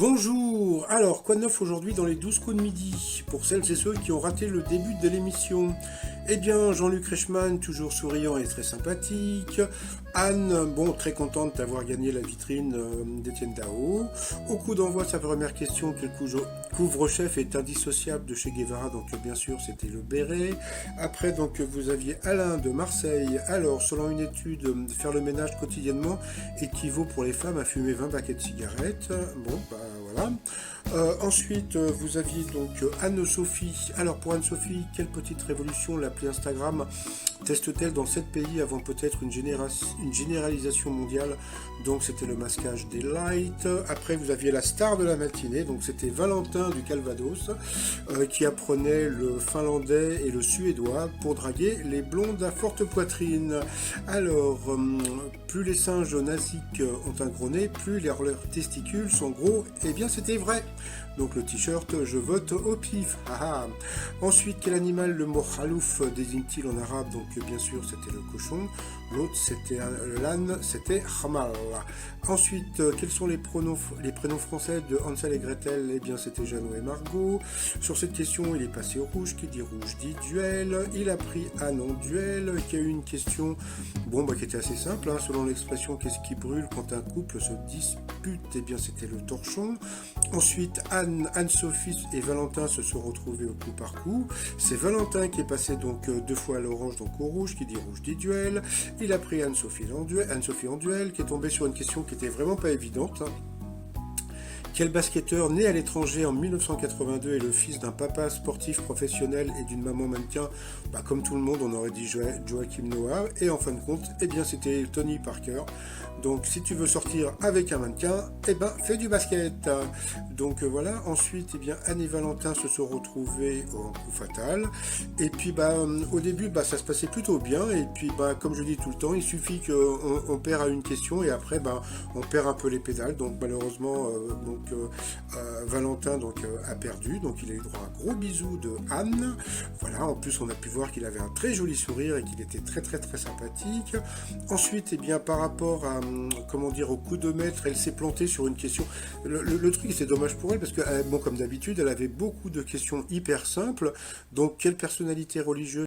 Bonjour, alors quoi de neuf aujourd'hui dans les 12 coups de midi? Pour celles et ceux qui ont raté le début de l'émission, eh bien Jean-Luc Reichmann, toujours souriant et très sympathique. Anne, bon, très contente d'avoir gagné la vitrine d'Étienne Dao. Au coup d'envoi, sa première question, quel couvre-chef est indissociable de chez Guevara? Donc bien sûr, c'était le béret. Après, donc vous aviez Alain de Marseille. Alors, selon une étude, faire le ménage quotidiennement équivaut pour les femmes à fumer 20 paquets de cigarettes. Bon, bah voilà. Ensuite, vous aviez donc Anne-Sophie. Alors pour Anne-Sophie, quelle petite révolution l'appli Instagram teste-t-elle dans 7 pays avant peut-être une généralisation mondiale? Donc c'était le masquage des lights. Après vous aviez la star de la matinée, donc c'était Valentin du Calvados qui apprenait le finlandais et le suédois pour draguer les blondes à forte poitrine. Alors, plus les singes nasiques ont un gros nez, plus leurs testicules sont gros. Eh bien c'était vrai. Donc le t-shirt, je vote au pif. Ah, ah. Ensuite, quel animal le mot khalouf désigne-t-il en arabe? Donc bien sûr, c'était le cochon. L'autre, c'était l'âne, c'était hamal. Ensuite, quels sont les prénoms français de Hansel et Gretel? Eh bien, c'était Jeannot et Margot. Sur cette question, il est passé au rouge. Qui dit rouge dit duel. Il a pris Anne en duel, qui a eu une question, bon, qui était assez simple, hein, selon l'expression qu'est-ce qui brûle quand un couple se dispute? Eh bien, c'était le torchon. Ensuite, Anne-Sophie et Valentin se sont retrouvés au coup par coup. C'est Valentin qui est passé donc 2 fois à l'orange, donc au rouge, qui dit rouge dit duel. Il a pris Anne-Sophie en duel, qui est tombée sur une question qui était vraiment pas évidente. Quel basketteur né à l'étranger en 1982 est le fils d'un papa sportif professionnel et d'une maman mannequin? Comme tout le monde, on aurait dit Joachim Noah. Et en fin de compte, eh bien c'était Tony Parker. Donc si tu veux sortir avec un mannequin, eh ben fais du basket. Donc voilà. Ensuite, eh bien Anne et Valentin se sont retrouvés en coup fatal. Et puis au début, ça se passait plutôt bien. Et puis comme je dis tout le temps, il suffit qu'on perd à une question et après on perd un peu les pédales. Donc malheureusement, Valentin a perdu, donc il a eu droit à un gros bisou de Anne. Voilà, en plus on a pu voir qu'il avait un très joli sourire et qu'il était très très très sympathique. Ensuite, par rapport à au coup de maître, elle s'est plantée sur une question. Le truc, c'est dommage pour elle parce que comme d'habitude, elle avait beaucoup de questions hyper simples. Donc quelle personnalité religieuse